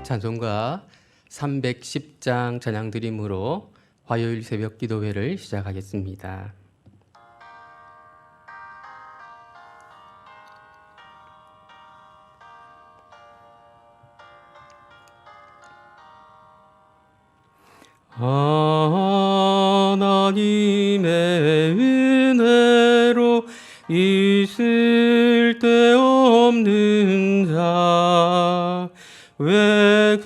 찬송가 310장 찬양드림으로 화요일 새벽 기도회를 시작하겠습니다. 하나님의 은혜로 있을 데 없는 자 왜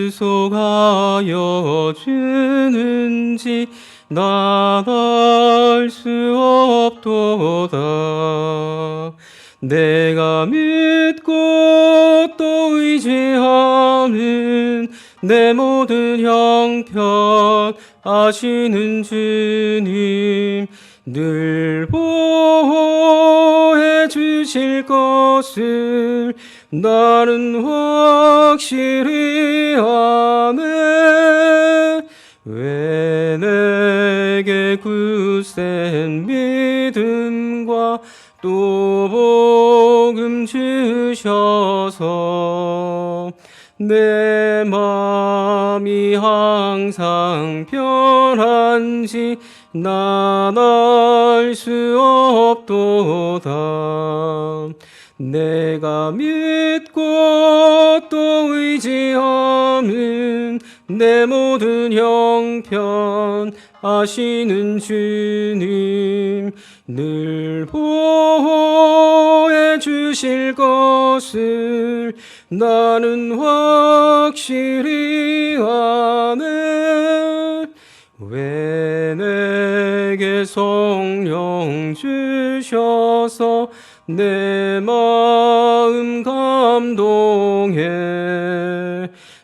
구속하여 주는지 난 알 수 없도다. 내가 믿고 또 의지하는 내 모든 형편 아시는 주님 늘 보호해 주실 것을 나는 확실히 아네. 왜 내게 굳센 믿음과 또 복음 주셔서 내 마음이 항상 편한지 난 알 수 없도다. 내가 믿고 또 의지하는 내 모든 형편 아시는 주님 늘 보호해 주실 것을 나는 확실히 아네. 왜 내게 성령 주셔서 내 마음 감동해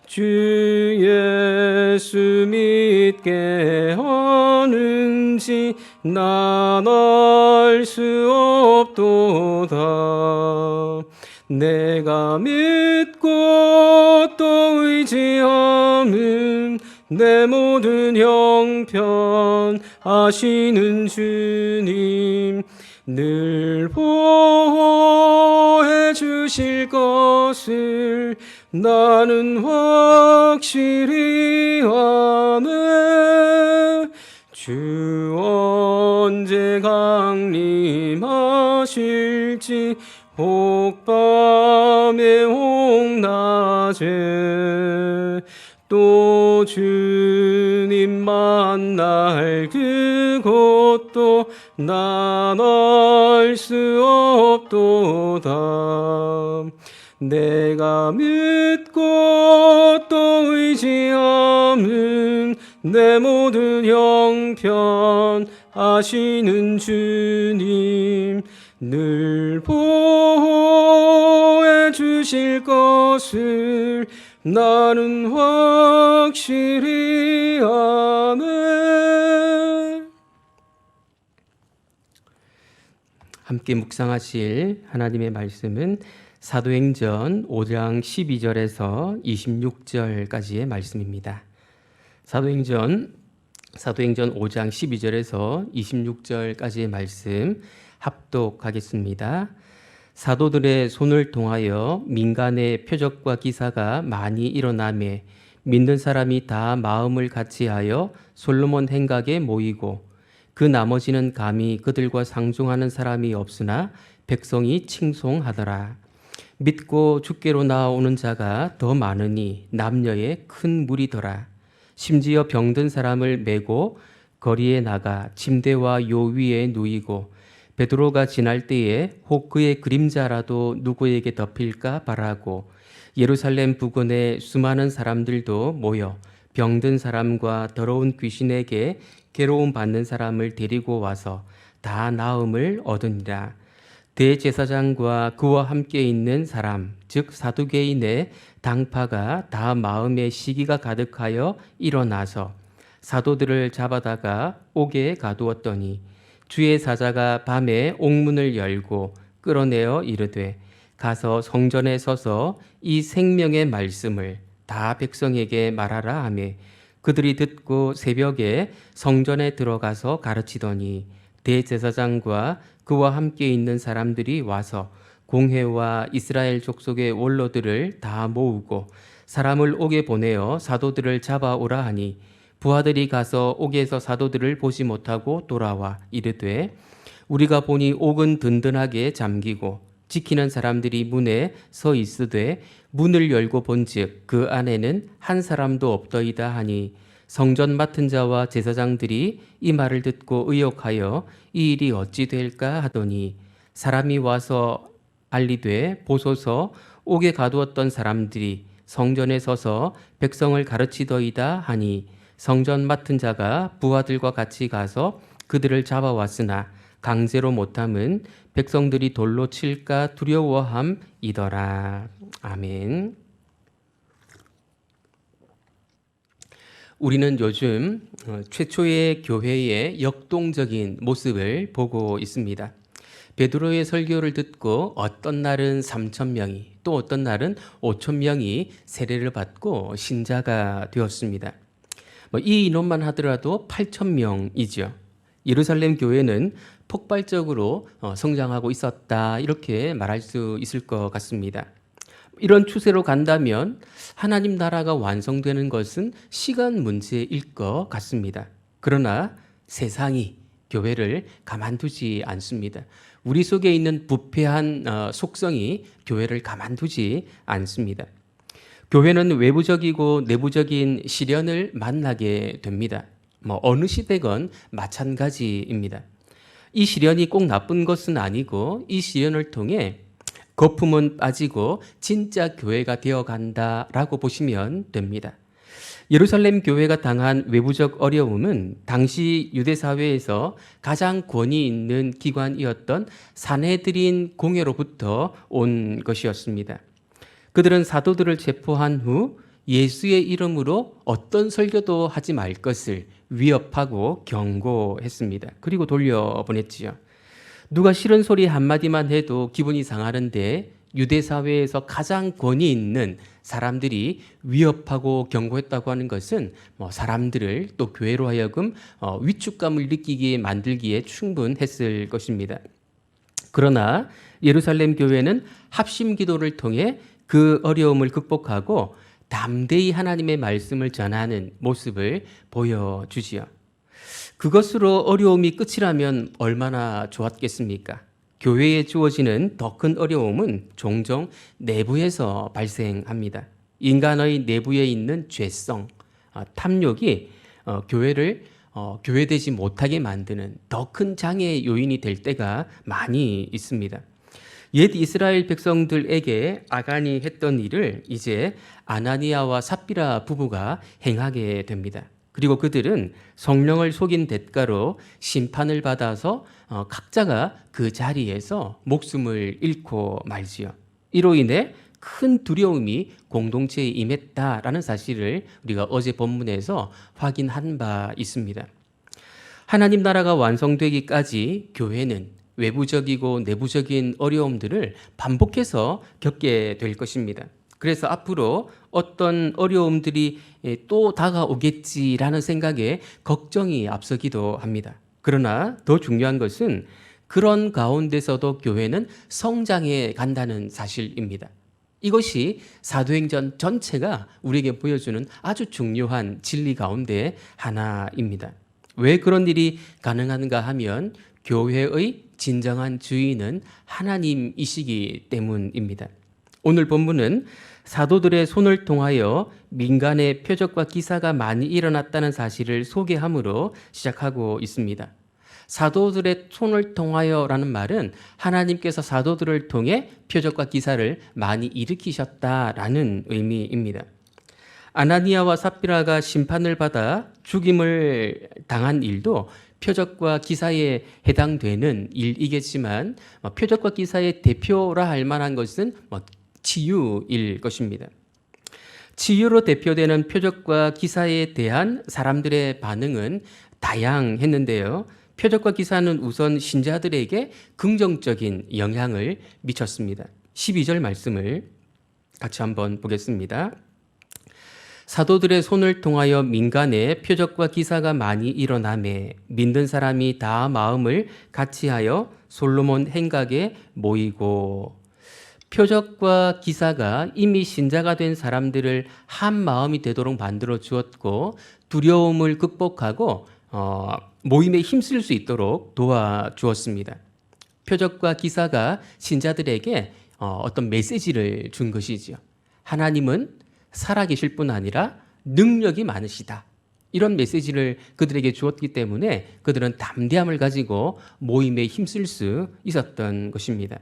주 예수 믿게 하는지 난 알 수 없도다. 내가 믿고 또 의지하는 내 모든 형편 아시는 주님 늘 보호해 주실 것을 나는 확실히 아네. 주 언제 강림하실지 혹 밤에 혹 낮에 또 주님 만날 그곳도 난 알 수 없도다. 내가 믿고 또 의지하는 내 모든 형편 아시는 주님 늘 보호해 주실 것을 나는 확실히 아네. 함께 묵상하실 하나님의 말씀은 사도행전 5장 12절에서 26절까지의 말씀입니다. 사도행전 5장 12절에서 26절까지의 말씀 합독하겠습니다. 사도들의 손을 통하여 민간의 표적과 기사가 많이 일어나매 믿는 사람이 다 마음을 같이하여 솔로몬 행각에 모이고 그 나머지는 감히 그들과 상종하는 사람이 없으나 백성이 칭송하더라. 믿고 주께로 나아오는 자가 더 많으니 남녀의 큰 무리더라. 심지어 병든 사람을 메고 거리에 나가 침대와 요 위에 누이고 베드로가 지날 때에 혹 그의 그림자라도 누구에게 덮일까 바라고 예루살렘 부근에 수많은 사람들도 모여 병든 사람과 더러운 귀신에게 괴로움 받는 사람을 데리고 와서 다 나음을 얻으니라. 대제사장과 그와 함께 있는 사람 즉 사두개인의 당파가 다 마음에 시기가 가득하여 일어나서 사도들을 잡아다가 옥에 가두었더니 주의 사자가 밤에 옥문을 열고 끌어내어 이르되 가서 성전에 서서 이 생명의 말씀을 다 백성에게 말하라 하며 그들이 듣고 새벽에 성전에 들어가서 가르치더니 대제사장과 그와 함께 있는 사람들이 와서 공회와 이스라엘 족속의 원로들을 다 모으고 사람을 옥에 보내어 사도들을 잡아오라 하니 부하들이 가서 옥에서 사도들을 보지 못하고 돌아와 이르되 우리가 보니 옥은 든든하게 잠기고 지키는 사람들이 문에 서 있으되 문을 열고 본즉 그 안에는 한 사람도 없더이다 하니 성전 맡은 자와 제사장들이 이 말을 듣고 의혹하여 이 일이 어찌 될까 하더니 사람이 와서 알리되 보소서 옥에 가두었던 사람들이 성전에 서서 백성을 가르치더이다 하니 성전 맡은 자가 부하들과 같이 가서 그들을 잡아왔으나 강제로 못함은 백성들이 돌로 칠까 두려워함이더라. 아멘. 우리는 요즘 최초의 교회의 역동적인 모습을 보고 있습니다. 베드로의 설교를 듣고 어떤 날은 3,000명이 또 어떤 날은 5,000명이 세례를 받고 신자가 되었습니다. 이 인원만 하더라도 8,000명이죠. 예루살렘 교회는 폭발적으로 성장하고 있었다 이렇게 말할 수 있을 것 같습니다. 이런 추세로 간다면 하나님 나라가 완성되는 것은 시간 문제일 것 같습니다. 그러나 세상이 교회를 가만두지 않습니다. 우리 속에 있는 부패한 속성이 교회를 가만두지 않습니다. 교회는 외부적이고 내부적인 시련을 만나게 됩니다. 어느 시대건 마찬가지입니다. 이 시련이 꼭 나쁜 것은 아니고 이 시련을 통해 거품은 빠지고 진짜 교회가 되어간다라고 보시면 됩니다. 예루살렘 교회가 당한 외부적 어려움은 당시 유대 사회에서 가장 권위 있는 기관이었던 산헤드린 공회로부터 온 것이었습니다. 그들은 사도들을 체포한 후 예수의 이름으로 어떤 설교도 하지 말 것을 위협하고 경고했습니다. 그리고 돌려보냈지요. 누가 싫은 소리 한마디만 해도 기분이 상하는데 유대 사회에서 가장 권위 있는 사람들이 위협하고 경고했다고 하는 것은 사람들을 또 교회로 하여금 위축감을 느끼게 만들기에 충분했을 것입니다. 그러나 예루살렘 교회는 합심 기도를 통해 그 어려움을 극복하고 담대히 하나님의 말씀을 전하는 모습을 보여주지요. 그것으로 어려움이 끝이라면 얼마나 좋았겠습니까? 교회에 주어지는 더 큰 어려움은 종종 내부에서 발생합니다. 인간의 내부에 있는 죄성, 탐욕이 교회를 교회되지 못하게 만드는 더 큰 장애 요인이 될 때가 많이 있습니다. 옛 이스라엘 백성들에게 아간이 했던 일을 이제 아나니아와 삽비라 부부가 행하게 됩니다. 그리고 그들은 성령을 속인 대가로 심판을 받아서 각자가 그 자리에서 목숨을 잃고 말지요. 이로 인해 큰 두려움이 공동체에 임했다라는 사실을 우리가 어제 본문에서 확인한 바 있습니다. 하나님 나라가 완성되기까지 교회는 외부적이고 내부적인 어려움들을 반복해서 겪게 될 것입니다. 그래서 앞으로 어떤 어려움들이 또 다가오겠지라는 생각에 걱정이 앞서기도 합니다. 그러나 더 중요한 것은 그런 가운데서도 교회는 성장해 간다는 사실입니다. 이것이 사도행전 전체가 우리에게 보여주는 아주 중요한 진리 가운데 하나입니다. 왜 그런 일이 가능한가 하면 교회의 진정한 주인은 하나님이시기 때문입니다. 오늘 본문은 사도들의 손을 통하여 민간의 표적과 기사가 많이 일어났다는 사실을 소개함으로 시작하고 있습니다. 사도들의 손을 통하여라는 말은 하나님께서 사도들을 통해 표적과 기사를 많이 일으키셨다라는 의미입니다. 아나니아와 삽비라가 심판을 받아 죽임을 당한 일도 표적과 기사에 해당되는 일이겠지만 표적과 기사의 대표라 할 만한 것은 치유일 것입니다. 치유로 대표되는 표적과 기사에 대한 사람들의 반응은 다양했는데요. 표적과 기사는 우선 신자들에게 긍정적인 영향을 미쳤습니다. 12절 말씀을 같이 한번 보겠습니다. 사도들의 손을 통하여 민간에 표적과 기사가 많이 일어나매 믿는 사람이 다 마음을 같이하여 솔로몬 행각에 모이고. 표적과 기사가 이미 신자가 된 사람들을 한 마음이 되도록 만들어 주었고 두려움을 극복하고 모임에 힘쓸 수 있도록 도와주었습니다. 표적과 기사가 신자들에게 어떤 메시지를 준 것이지요. 하나님은 살아계실 뿐 아니라 능력이 많으시다. 이런 메시지를 그들에게 주었기 때문에 그들은 담대함을 가지고 모임에 힘쓸 수 있었던 것입니다.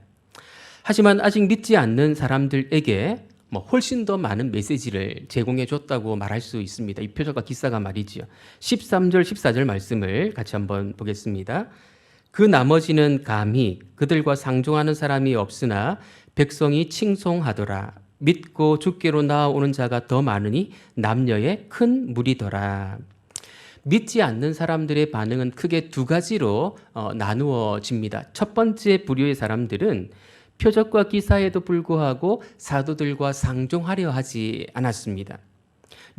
하지만 아직 믿지 않는 사람들에게 훨씬 더 많은 메시지를 제공해 줬다고 말할 수 있습니다. 이 표적과 기사가 말이지요. 13절, 14절 말씀을 같이 한번 보겠습니다. 그 나머지는 감히 그들과 상종하는 사람이 없으나 백성이 칭송하더라. 믿고 주께로 나아오는 자가 더 많으니 남녀의 큰 무리더라. 믿지 않는 사람들의 반응은 크게 두 가지로 나누어집니다. 첫 번째 부류의 사람들은 표적과 기사에도 불구하고 사도들과 상종하려 하지 않았습니다.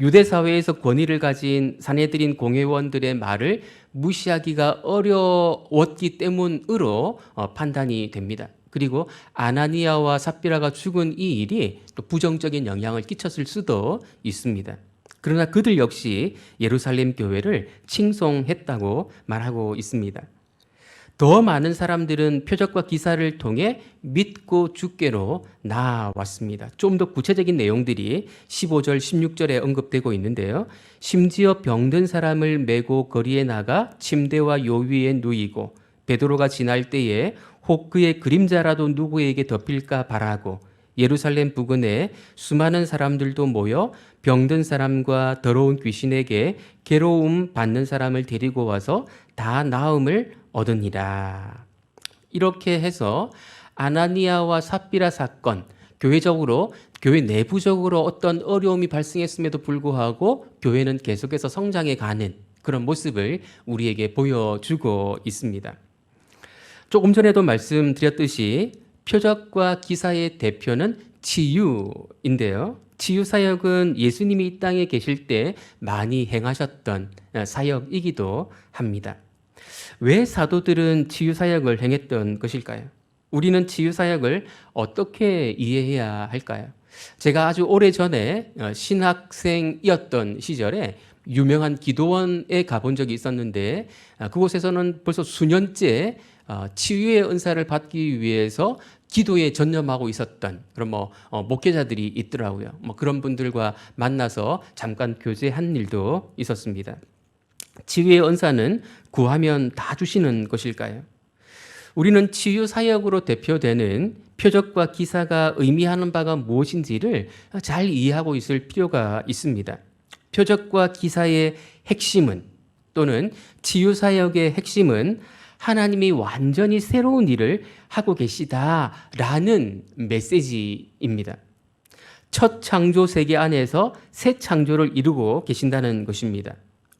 유대 사회에서 권위를 가진 사내들인 공회원들의 말을 무시하기가 어려웠기 때문으로 판단이 됩니다. 그리고 아나니아와 삽비라가 죽은 이 일이 또 부정적인 영향을 끼쳤을 수도 있습니다. 그러나 그들 역시 예루살렘 교회를 칭송했다고 말하고 있습니다. 더 많은 사람들은 표적과 기사를 통해 믿고 주께로 나아왔습니다. 좀 더 구체적인 내용들이 15절, 16절에 언급되고 있는데요. 심지어 병든 사람을 메고 거리에 나가 침대와 요 위에 누이고 베드로가 지날 때에 혹 그의 그림자라도 누구에게 덮일까 바라고 예루살렘 부근에 수많은 사람들도 모여 병든 사람과 더러운 귀신에게 괴로움 받는 사람을 데리고 와서 다 나음을 얻으니라. 이렇게 해서 아나니아와 삽비라 사건, 교회 내부적으로 어떤 어려움이 발생했음에도 불구하고 교회는 계속해서 성장해 가는 그런 모습을 우리에게 보여주고 있습니다. 조금 전에도 말씀드렸듯이 표적과 기사의 대표는 치유인데요. 치유 사역은 예수님이 이 땅에 계실 때 많이 행하셨던 사역이기도 합니다. 왜 사도들은 치유 사역을 행했던 것일까요? 우리는 치유 사역을 어떻게 이해해야 할까요? 제가 아주 오래전에 신학생이었던 시절에 유명한 기도원에 가본 적이 있었는데 그곳에서는 벌써 수년째 치유의 은사를 받기 위해서 기도에 전념하고 있었던 그런 목회자들이 있더라고요. 그런 분들과 만나서 잠깐 교제한 일도 있었습니다. 치유의 은사는 구하면 다 주시는 것일까요? 우리는 치유 사역으로 대표되는 표적과 기사가 의미하는 바가 무엇인지를 잘 이해하고 있을 필요가 있습니다. 표적과 기사의 핵심은 또는 치유 사역의 핵심은 하나님이 완전히 새로운 일을 하고 계시다라는 메시지입니다. 첫 창조 세계 안에서 새 창조를 이루고 계신다는 것입니다.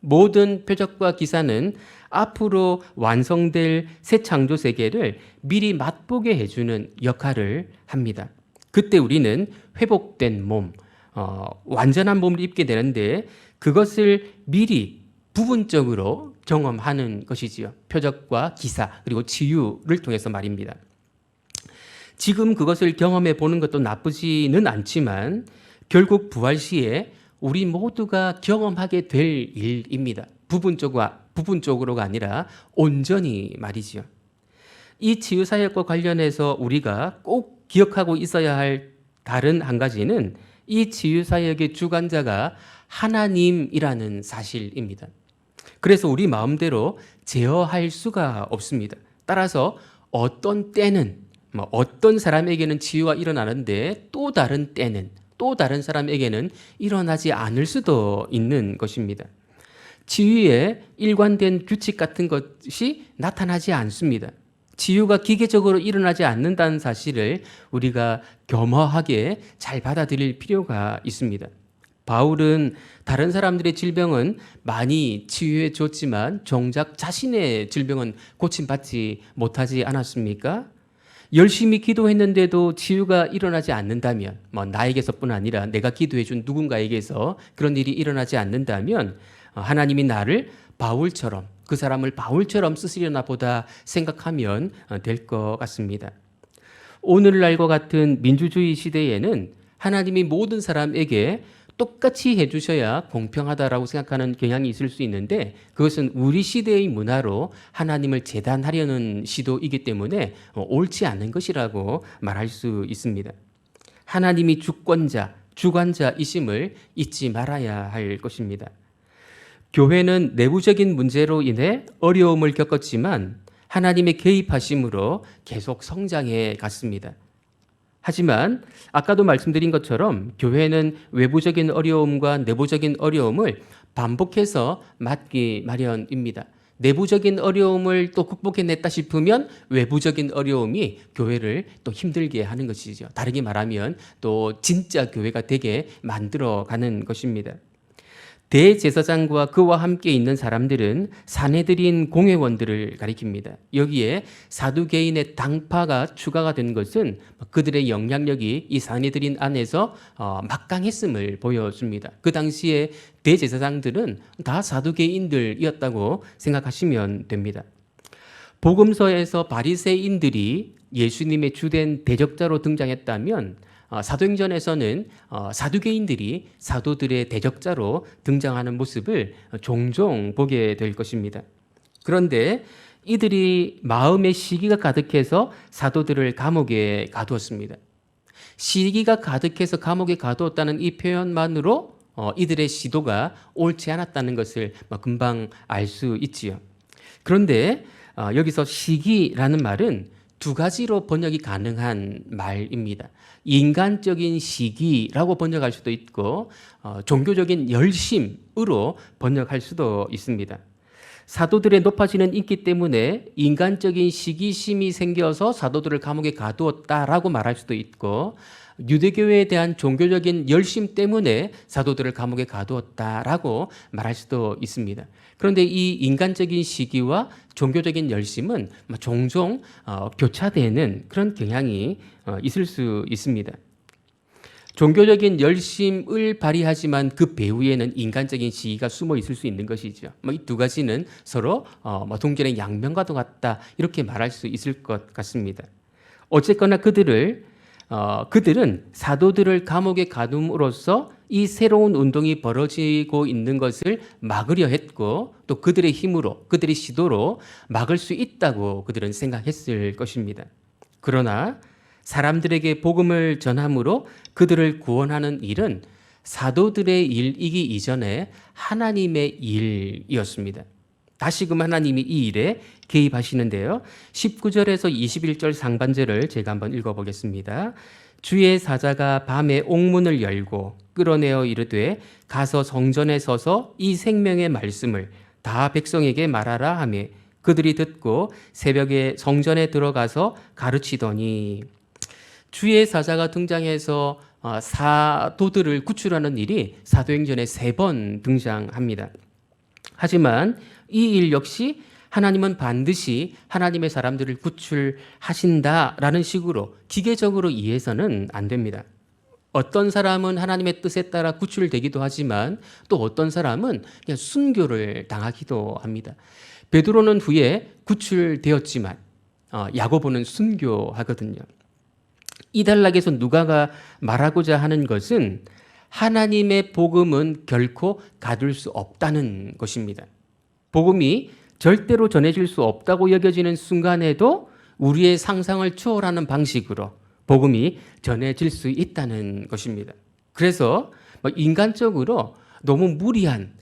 모든 표적과 기사는 앞으로 완성될 새 창조 세계를 미리 맛보게 해주는 역할을 합니다. 그때 우리는 회복된 몸, 완전한 몸을 입게 되는데 그것을 미리 부분적으로 경험하는 것이지요. 표적과 기사 그리고 치유를 통해서 말입니다. 지금 그것을 경험해 보는 것도 나쁘지는 않지만 결국 부활 시에 우리 모두가 경험하게 될 일입니다. 부분적으로가 아니라 온전히 말이지요. 이 치유 사역과 관련해서 우리가 꼭 기억하고 있어야 할 다른 한 가지는 이 치유 사역의 주관자가 하나님이라는 사실입니다. 그래서 우리 마음대로 제어할 수가 없습니다. 따라서 어떤 때는 어떤 사람에게는 치유가 일어나는데 또 다른 때는 또 다른 사람에게는 일어나지 않을 수도 있는 것입니다. 치유에 일관된 규칙 같은 것이 나타나지 않습니다. 치유가 기계적으로 일어나지 않는다는 사실을 우리가 겸허하게 잘 받아들일 필요가 있습니다. 바울은 다른 사람들의 질병은 많이 치유해 줬지만 정작 자신의 질병은 고침받지 못하지 않았습니까? 열심히 기도했는데도 치유가 일어나지 않는다면, 나에게서뿐 아니라 내가 기도해 준 누군가에게서 그런 일이 일어나지 않는다면 하나님이 나를 바울처럼, 그 사람을 바울처럼 쓰시려나 보다 생각하면 될 것 같습니다. 오늘날과 같은 민주주의 시대에는 하나님이 모든 사람에게 똑같이 해주셔야 공평하다라고 생각하는 경향이 있을 수 있는데, 그것은 우리 시대의 문화로 하나님을 재단하려는 시도이기 때문에 옳지 않은 것이라고 말할 수 있습니다. 하나님이 주권자, 주관자이심을 잊지 말아야 할 것입니다. 교회는 내부적인 문제로 인해 어려움을 겪었지만 하나님의 개입하심으로 계속 성장해 갔습니다. 하지만 아까도 말씀드린 것처럼 교회는 외부적인 어려움과 내부적인 어려움을 반복해서 맞기 마련입니다. 내부적인 어려움을 또 극복해냈다 싶으면 외부적인 어려움이 교회를 또 힘들게 하는 것이죠. 다르게 말하면 또 진짜 교회가 되게 만들어가는 것입니다. 대제사장과 그와 함께 있는 사람들은 사내들인 공회원들을 가리킵니다. 여기에 사두개인의 당파가 추가가 된 것은 그들의 영향력이 이 사내들인 안에서 막강했음을 보여줍니다. 그 당시에 대제사장들은 다 사두개인들이었다고 생각하시면 됩니다. 복음서에서 바리새인들이 예수님의 주된 대적자로 등장했다면 사도행전에서는 사두개인들이 사도들의 대적자로 등장하는 모습을 종종 보게 될 것입니다. 그런데 이들이 마음의 시기가 가득해서 사도들을 감옥에 가두었습니다. 시기가 가득해서 감옥에 가두었다는 이 표현만으로 이들의 시도가 옳지 않았다는 것을 금방 알 수 있지요. 그런데 여기서 시기라는 말은 두 가지로 번역이 가능한 말입니다. 인간적인 시기라고 번역할 수도 있고 종교적인 열심으로 번역할 수도 있습니다. 사도들의 높아지는 인기 때문에 인간적인 시기심이 생겨서 사도들을 감옥에 가두었다라고 말할 수도 있고, 유대교회에 대한 종교적인 열심 때문에 사도들을 감옥에 가두었다라고 말할 수도 있습니다. 그런데 이 인간적인 시기와 종교적인 열심은 종종 교차되는 그런 경향이 있을 수 있습니다. 종교적인 열심을 발휘하지만 그 배후에는 인간적인 시기가 숨어 있을 수 있는 것이죠. 이 두 가지는 서로 동전의 양면과도 같다, 이렇게 말할 수 있을 것 같습니다. 어쨌거나 그들은 사도들을 감옥에 가둠으로써 이 새로운 운동이 벌어지고 있는 것을 막으려 했고, 또 그들의 힘으로, 그들의 시도로 막을 수 있다고 그들은 생각했을 것입니다. 그러나 사람들에게 복음을 전함으로 그들을 구원하는 일은 사도들의 일이기 이전에 하나님의 일이었습니다. 다시금 하나님이 이 일에 개입하시는데요. 19절에서 21절 상반절을 제가 한번 읽어보겠습니다. 주의 사자가 밤에 옥문을 열고 끌어내어 이르되 가서 성전에 서서 이 생명의 말씀을 다 백성에게 말하라 하며 그들이 듣고 새벽에 성전에 들어가서 가르치더니, 주의 사자가 등장해서 사도들을 구출하는 일이 사도행전에 3번 등장합니다. 하지만 이 일 역시 하나님은 반드시 하나님의 사람들을 구출하신다라는 식으로 기계적으로 이해해서는 안 됩니다. 어떤 사람은 하나님의 뜻에 따라 구출되기도 하지만 또 어떤 사람은 그냥 순교를 당하기도 합니다. 베드로는 후에 구출되었지만 야고보는 순교하거든요. 이 단락에서 누가가 말하고자 하는 것은 하나님의 복음은 결코 가둘 수 없다는 것입니다. 복음이 절대로 전해질 수 없다고 여겨지는 순간에도 우리의 상상을 초월하는 방식으로 복음이 전해질 수 있다는 것입니다. 그래서 인간적으로 너무 무리한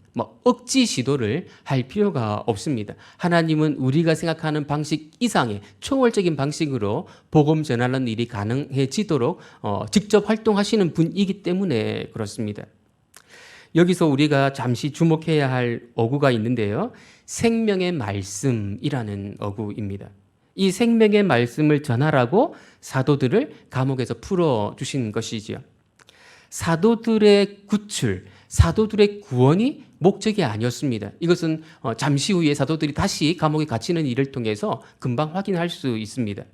억지 시도를 할 필요가 없습니다. 하나님은 우리가 생각하는 방식 이상의 초월적인 방식으로 복음 전하는 일이 가능해지도록 직접 활동하시는 분이기 때문에 그렇습니다. 여기서 우리가 잠시 주목해야 할 어구가 있는데요. 생명의 말씀이라는 어구입니다. 이 생명의 말씀을 전하라고 사도들을 감옥에서 풀어주신 것이지요. 사도들의 구출, 사도들의 구원이 목적이 아니었습니다. 이것은 잠시 후에 사도들이 다시 감옥에 갇히는 일을 통해서 금방 확인할 수 있습니다.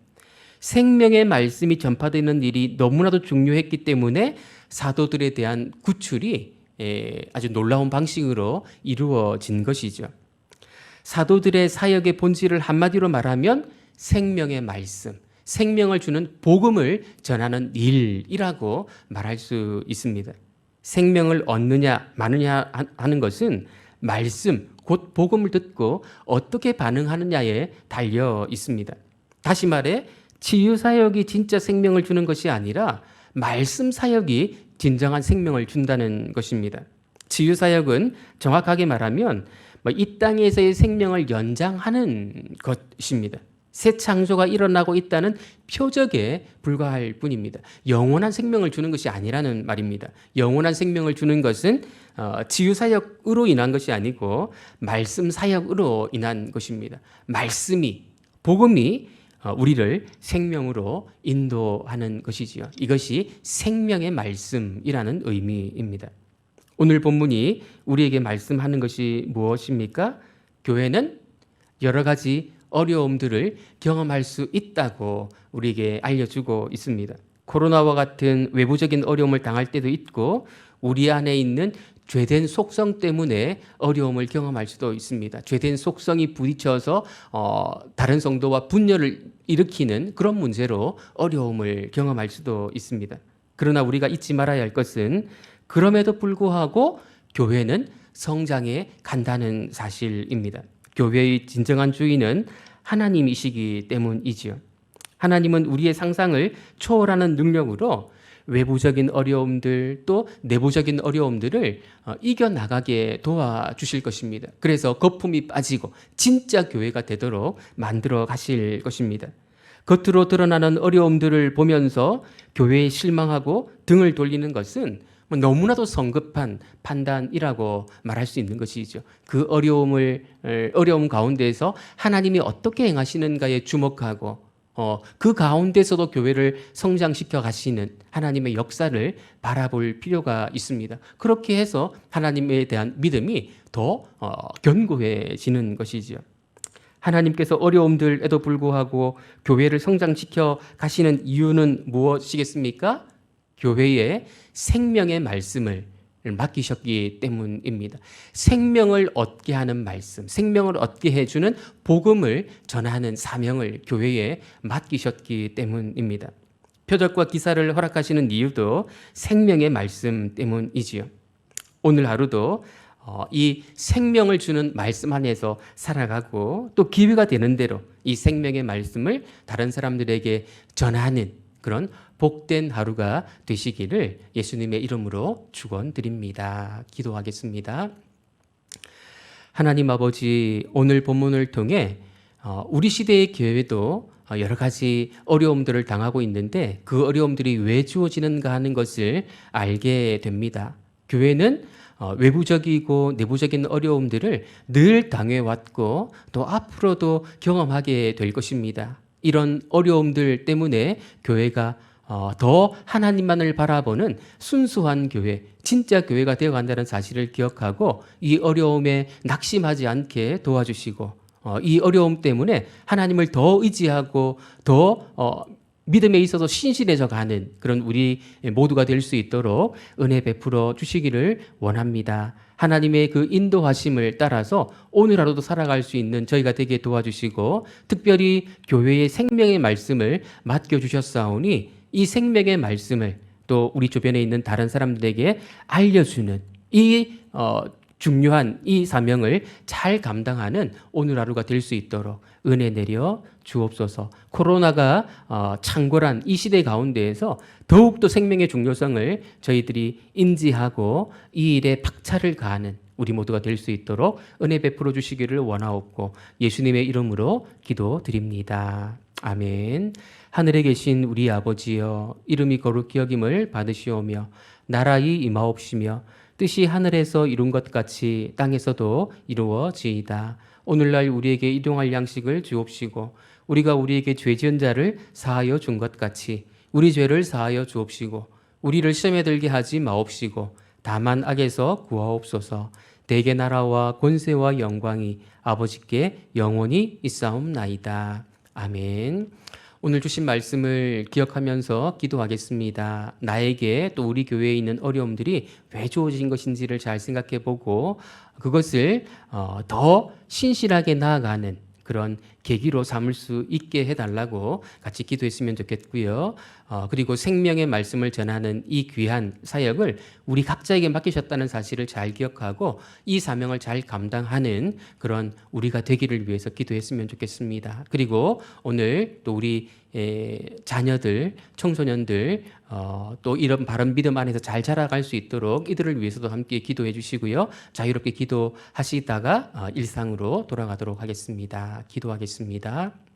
생명의 말씀이 전파되는 일이 너무나도 중요했기 때문에 사도들에 대한 구출이 아주 놀라운 방식으로 이루어진 것이죠. 사도들의 사역의 본질을 한마디로 말하면 생명의 말씀, 생명을 주는 복음을 전하는 일이라고 말할 수 있습니다. 생명을 얻느냐 마느냐 하는 것은 말씀, 곧 복음을 듣고 어떻게 반응하느냐에 달려 있습니다. 다시 말해 치유 사역이 진짜 생명을 주는 것이 아니라 말씀 사역이 진정한 생명을 준다는 것입니다. 치유 사역은 정확하게 말하면 이 땅에서의 생명을 연장하는 것입니다. 새 창조가 일어나고 있다는 표적에 불과할 뿐입니다. 영원한 생명을 주는 것이 아니라는 말입니다. 영원한 생명을 주는 것은 치유 사역으로 인한 것이 아니고 말씀 사역으로 인한 것입니다. 말씀이, 복음이 우리를 생명으로 인도하는 것이지요. 이것이 생명의 말씀이라는 의미입니다. 오늘 본문이 우리에게 말씀하는 것이 무엇입니까? 교회는 여러 가지 어려움들을 경험할 수 있다고 우리에게 알려주고 있습니다. 코로나와 같은 외부적인 어려움을 당할 때도 있고 우리 안에 있는 죄된 속성 때문에 어려움을 경험할 수도 있습니다. 죄된 속성이 부딪혀서 다른 성도와 분열을 일으키는 그런 문제로 어려움을 경험할 수도 있습니다. 그러나 우리가 잊지 말아야 할 것은 그럼에도 불구하고 교회는 성장해 간다는 사실입니다. 교회의 진정한 주인은 하나님이시기 때문이지요. 하나님은 우리의 상상을 초월하는 능력으로 외부적인 어려움들 또 내부적인 어려움들을 이겨나가게 도와주실 것입니다. 그래서 거품이 빠지고 진짜 교회가 되도록 만들어 가실 것입니다. 겉으로 드러나는 어려움들을 보면서 교회에 실망하고 등을 돌리는 것은 너무나도 성급한 판단이라고 말할 수 있는 것이죠. 그 어려움 가운데에서 하나님이 어떻게 행하시는가에 주목하고 그 가운데서도 교회를 성장시켜 가시는 하나님의 역사를 바라볼 필요가 있습니다. 그렇게 해서 하나님에 대한 믿음이 더 견고해지는 것이지요. 하나님께서 어려움들에도 불구하고 교회를 성장시켜 가시는 이유는 무엇이겠습니까? 교회에 생명의 말씀을 맡기셨기 때문입니다. 생명을 얻게 하는 말씀, 생명을 얻게 해주는 복음을 전하는 사명을 교회에 맡기셨기 때문입니다. 표적과 기사를 허락하시는 이유도 생명의 말씀 때문이지요. 오늘 하루도 이 생명을 주는 말씀 안에서 살아가고 또 기회가 되는 대로 이 생명의 말씀을 다른 사람들에게 전하는 그런 복된 하루가 되시기를 예수님의 이름으로 축원드립니다. 기도하겠습니다. 하나님 아버지, 오늘 본문을 통해 우리 시대의 교회도 여러 가지 어려움들을 당하고 있는데 그 어려움들이 왜 주어지는가 하는 것을 알게 됩니다. 교회는 외부적이고 내부적인 어려움들을 늘 당해왔고 또 앞으로도 경험하게 될 것입니다. 이런 어려움들 때문에 교회가 더 하나님만을 바라보는 순수한 교회, 진짜 교회가 되어간다는 사실을 기억하고 이 어려움에 낙심하지 않게 도와주시고 이 어려움 때문에 하나님을 더 의지하고 더 믿음에 있어서 신실해져 가는 그런 우리 모두가 될 수 있도록 은혜 베풀어 주시기를 원합니다. 하나님의 그 인도하심을 따라서 오늘 하루도 살아갈 수 있는 저희가 되게 도와주시고 특별히 교회의 생명의 말씀을 맡겨주셨사오니 이 생명의 말씀을 또 우리 주변에 있는 다른 사람들에게 알려주는 이 중요한 이 사명을 잘 감당하는 오늘 하루가 될 수 있도록 은혜 내려 주옵소서. 코로나가 창궐한 이 시대 가운데에서 더욱더 생명의 중요성을 저희들이 인지하고 이 일에 박차를 가하는 우리 모두가 될 수 있도록 은혜 베풀어 주시기를 원하옵고 예수님의 이름으로 기도드립니다. 아멘. 하늘에 계신 우리 아버지여, 이름이 거룩히 여김을 받으시오며 나라의 임하옵시며 뜻이 하늘에서 이룬 것 같이 땅에서도 이루어지이다. 오늘날 우리에게 일용할 양식을 주옵시고 우리가 우리에게 죄 지은 자를 사하여 준 것 같이 우리 죄를 사하여 주옵시고 우리를 시험에 들게 하지 마옵시고 다만 악에서 구하옵소서. 대개 나라와 권세와 영광이 아버지께 영원히 있사옵나이다. 아멘. 오늘 주신 말씀을 기억하면서 기도하겠습니다. 나에게 또 우리 교회에 있는 어려움들이 왜 주어진 것인지를 잘 생각해 보고 그것을 더 신실하게 나아가는 그런 계기로 삼을 수 있게 해달라고 같이 기도했으면 좋겠고요. 그리고 생명의 말씀을 전하는 이 귀한 사역을 우리 각자에게 맡기셨다는 사실을 잘 기억하고 이 사명을 잘 감당하는 그런 우리가 되기를 위해서 기도했으면 좋겠습니다. 그리고 오늘 또 우리 자녀들, 청소년들 또 이런 바른 믿음 안에서 잘 자라갈 수 있도록 이들을 위해서도 함께 기도해 주시고요. 자유롭게 기도하시다가 일상으로 돌아가도록 하겠습니다. 기도하겠습니다.